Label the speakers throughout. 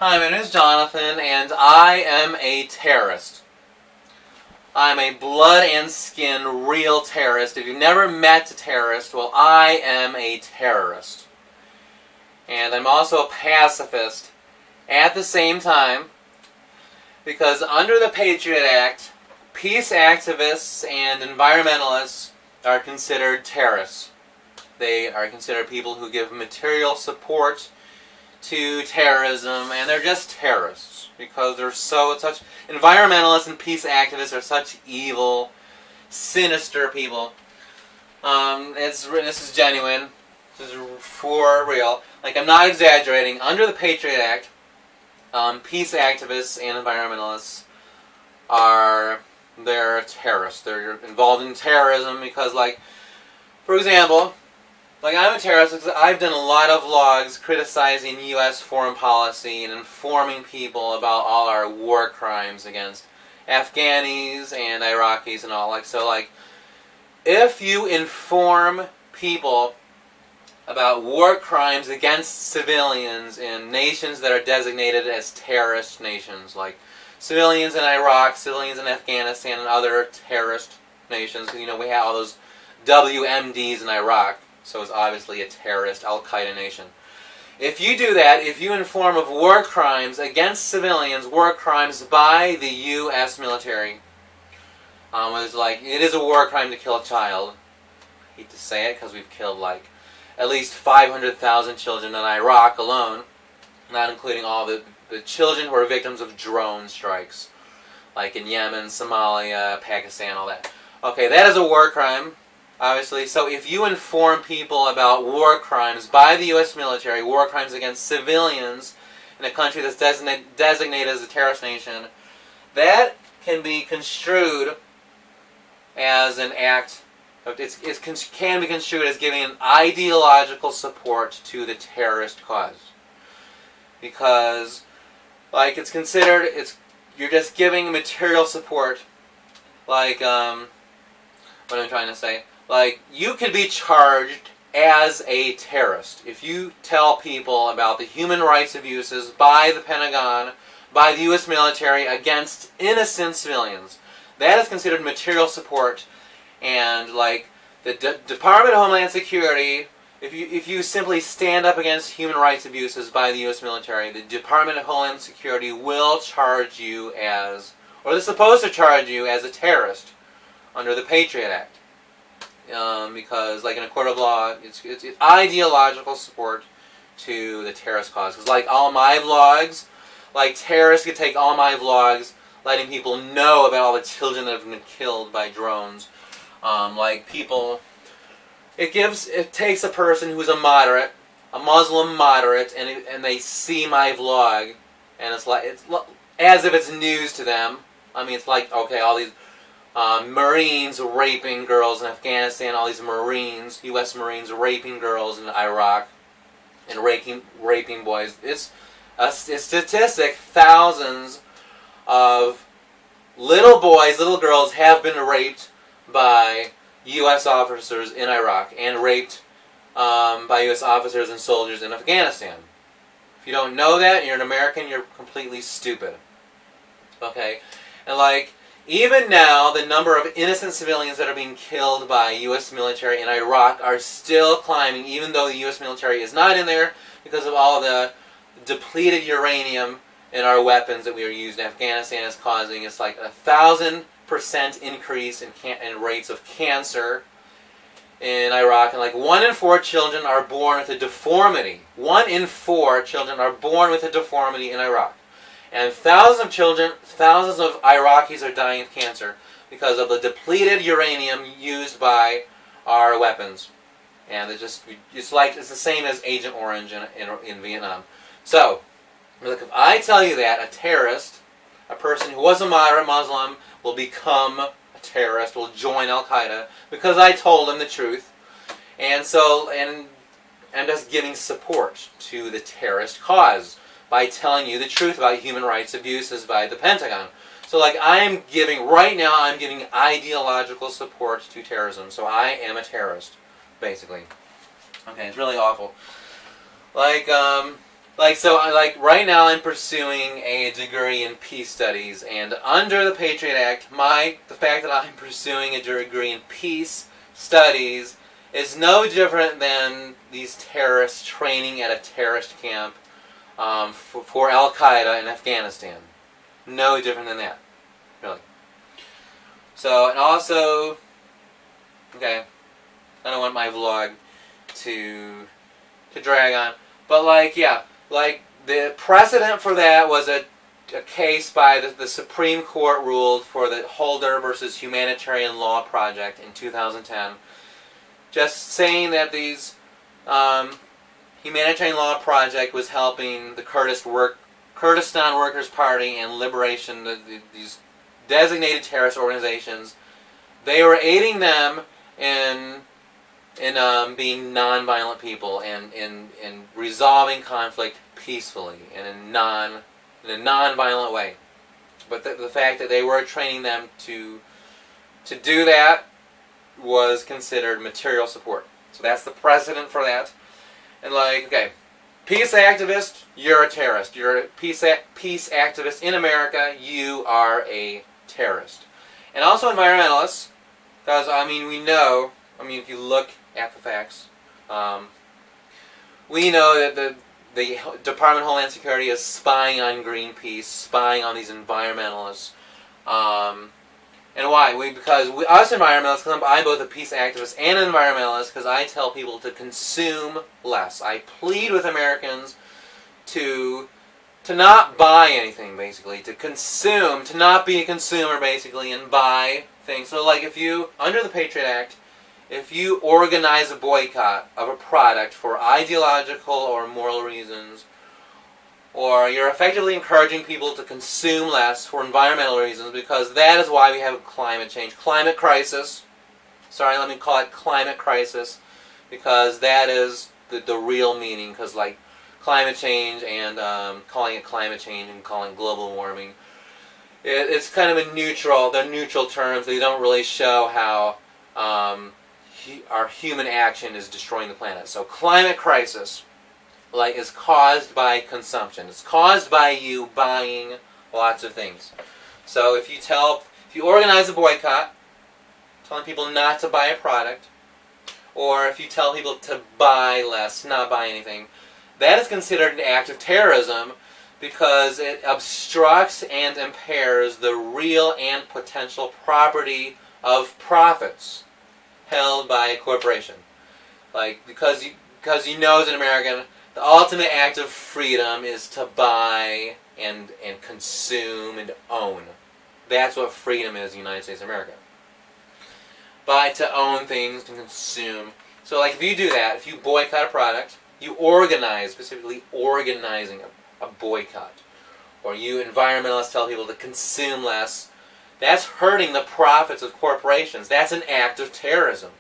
Speaker 1: Hi, my name is Jonathan, and I am a terrorist. I'm a blood and skin real terrorist. If you've never met a terrorist, well, I am a terrorist. And I'm also a pacifist at the same time, because under the PATRIOT Act, peace activists and environmentalists are considered terrorists. They are considered people who give material support to terrorism, and they're just terrorists because they're such environmentalists and peace activists are such evil, sinister people. This is genuine. This is for real. Like, I'm not exaggerating. Under the PATRIOT Act, peace activists and environmentalists they're terrorists. They're involved in terrorism because, like, for example, like, I'm a terrorist because I've done a lot of vlogs criticizing U.S. foreign policy and informing people about all our war crimes against Afghanis and Iraqis and all. Like, so, like, if you inform people about war crimes against civilians in nations that are designated as terrorist nations, like civilians in Iraq, civilians in Afghanistan, and other terrorist nations, because, you know, we have all those WMDs in Iraq. So it's obviously a terrorist Al-Qaeda nation. If you do that, if you inform of war crimes against civilians, war crimes by the U.S. military, it is a war crime to kill a child. I hate to say it because we've killed like at least 500,000 children in Iraq alone, not including all the children who are victims of drone strikes, like in Yemen, Somalia, Pakistan, all that. Okay, that is a war crime. Obviously, so if you inform people about war crimes by the U.S. military, war crimes against civilians in a country that's designated as a terrorist nation, that can be construed as an act of, can be construed as giving an ideological support to the terrorist cause. Because, like, it's considered, you're just giving material support, like, what I'm trying to say. Like, you could be charged as a terrorist if you tell people about the human rights abuses by the Pentagon, by the U.S. military against innocent civilians. That is considered material support, and, like, the Department of Homeland Security, if you simply stand up against human rights abuses by the U.S. military, the Department of Homeland Security will charge you as, or they're supposed to charge you as a terrorist under the PATRIOT Act. Because, like, in a court of law, it's ideological support to the terrorist cause. Because, like, all my vlogs, like, terrorists could take all my vlogs, letting people know about all the children that have been killed by drones. Like, people, it takes a person who's a moderate, a Muslim moderate, and they see my vlog, and it's as if it's news to them. I mean, it's like, okay, all these Marines raping girls in Afghanistan, all these Marines, U.S. Marines raping girls in Iraq, and raping boys. It's a statistic, thousands of little boys, little girls have been raped by U.S. officers in Iraq, and raped by U.S. officers and soldiers in Afghanistan. If you don't know that, and you're an American, you're completely stupid. Okay? And, like, even now, the number of innocent civilians that are being killed by U.S. military in Iraq are still climbing, even though the U.S. military is not in there because of all the depleted uranium in our weapons that we are using in Afghanistan is causing. It's like 1,000% increase in rates of cancer in Iraq. And like 1 in 4 children are born with a deformity. 1 in 4 children are born with a deformity in Iraq. And thousands of Iraqis are dying of cancer because of the depleted uranium used by our weapons. And it's the same as Agent Orange in Vietnam. So, look, if I tell you that a terrorist, a person who was a moderate Muslim, will become a terrorist, will join Al-Qaeda, because I told him the truth. And so, and I'm just giving support to the terrorist cause by telling you the truth about human rights abuses by the Pentagon. So, like, right now I'm giving ideological support to terrorism. So I am a terrorist, basically. Okay, it's really awful. Like, like right now I'm pursuing a degree in peace studies, and under the Patriot Act, the fact that I'm pursuing a degree in peace studies is no different than these terrorists training at a terrorist camp for Al-Qaeda in Afghanistan. No different than that, really. So, and also, okay, I don't want my vlog to drag on, but like, yeah, like the precedent for that was a case by the Supreme Court ruled for the Holder versus Humanitarian Law Project in 2010, just saying that these Humanitarian Law Project was helping the Kurdistan Workers' Party and Liberation, these designated terrorist organizations. They were aiding them in being non-violent people and in resolving conflict peacefully and in a non-violent way. But the fact that they were training them to do that was considered material support. So that's the precedent for that. And like, okay, peace activist, you're a terrorist. You're a peace activist in America, you are a terrorist. And also environmentalists, because I mean we know, if you look at the facts, we know that the Department of Homeland Security is spying on Greenpeace, spying on these environmentalists. And why? Because us environmentalists, because I'm both a peace activist and an environmentalist, because I tell people to consume less. I plead with Americans to not buy anything, basically. To consume, to not be a consumer, basically, and buy things. So like if you, under the Patriot Act, if you organize a boycott of a product for ideological or moral reasons, or you're effectively encouraging people to consume less for environmental reasons, because that is why we have climate change. Climate crisis. Sorry, let me call it climate crisis, because that is the real meaning, because like climate change and calling it climate change and calling it global warming, it's kind of a neutral, they're neutral terms. They don't really show how our human action is destroying the planet. So climate crisis is caused by consumption. It's caused by you buying lots of things. So if you organize a boycott, telling people not to buy a product, or if you tell people to buy less, not buy anything, that is considered an act of terrorism because it obstructs and impairs the real and potential property of profits held by a corporation. Because you know as an American, the ultimate act of freedom is to buy and consume and own. That's what freedom is in the United States of America. Buy to own things, to consume. So like if you do that, if you boycott a product, you organize, specifically organizing a boycott, or you environmentalists tell people to consume less, that's hurting the profits of corporations. That's an act of terrorism.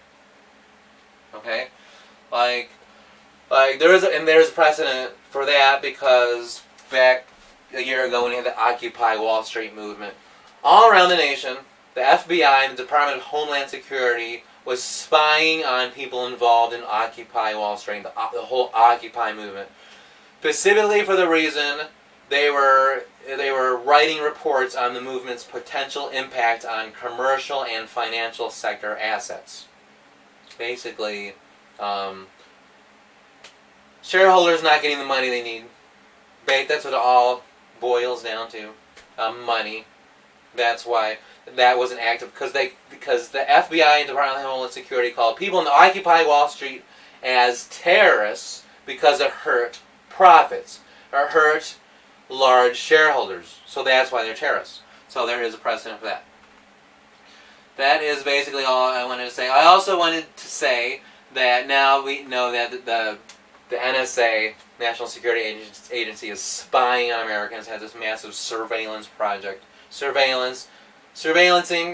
Speaker 1: Okay? There's a precedent for that, because back a year ago when you had the Occupy Wall Street movement, all around the nation, the FBI and the Department of Homeland Security was spying on people involved in Occupy Wall Street, the whole Occupy movement, specifically for the reason they were writing reports on the movement's potential impact on commercial and financial sector assets. Basically, shareholders not getting the money they need. That's what it all boils down to. Money. That's why that was an act of, because the FBI and Department of Homeland Security called people in the Occupy Wall Street as terrorists because it hurt profits or hurt large shareholders. So that's why they're terrorists. So there is a precedent for that. That is basically all I wanted to say. I also wanted to say that now we know that the NSA, National Security Agency, is spying on Americans, has this massive surveillance project. Surveillancing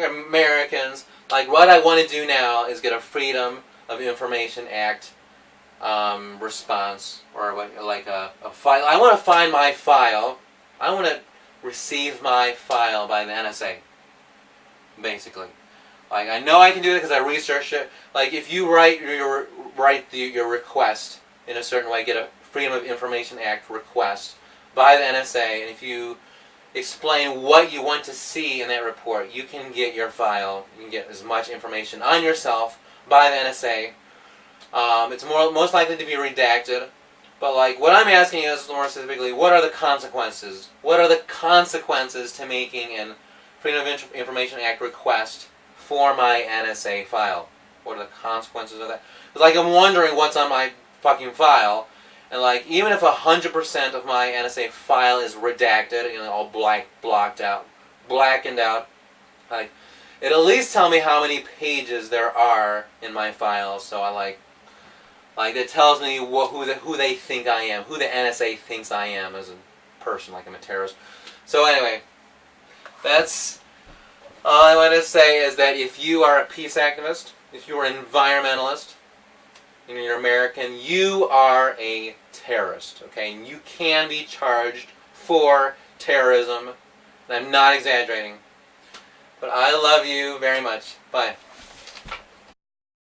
Speaker 1: Americans. Like, what I want to do now is get a Freedom of Information Act response, or like a file. I want to find my file. I want to receive my file by the NSA, basically. Like, I know I can do it because I researched it. Like, if you write your request in a certain way, get a Freedom of Information Act request by the NSA, and if you explain what you want to see in that report, you can get your file. You can get as much information on yourself by the NSA. It's most likely to be redacted, but like what I'm asking is more specifically, what are the consequences? What are the consequences to making an Freedom of Information Act request for my NSA file? What are the consequences of that? Because like I'm wondering what's on my fucking file, and like even if 100% of my NSA file is redacted, you know, all blackened out, like it at least tell me how many pages there are in my file. So I like it tells me who they think I am, who the NSA thinks I am as a person, like I'm a terrorist. So anyway, that's all I want to say is that if you are a peace activist, if you are an environmentalist, and you're American, you are a terrorist, okay? And you can be charged for terrorism. And I'm not exaggerating. But I love you very much. Bye.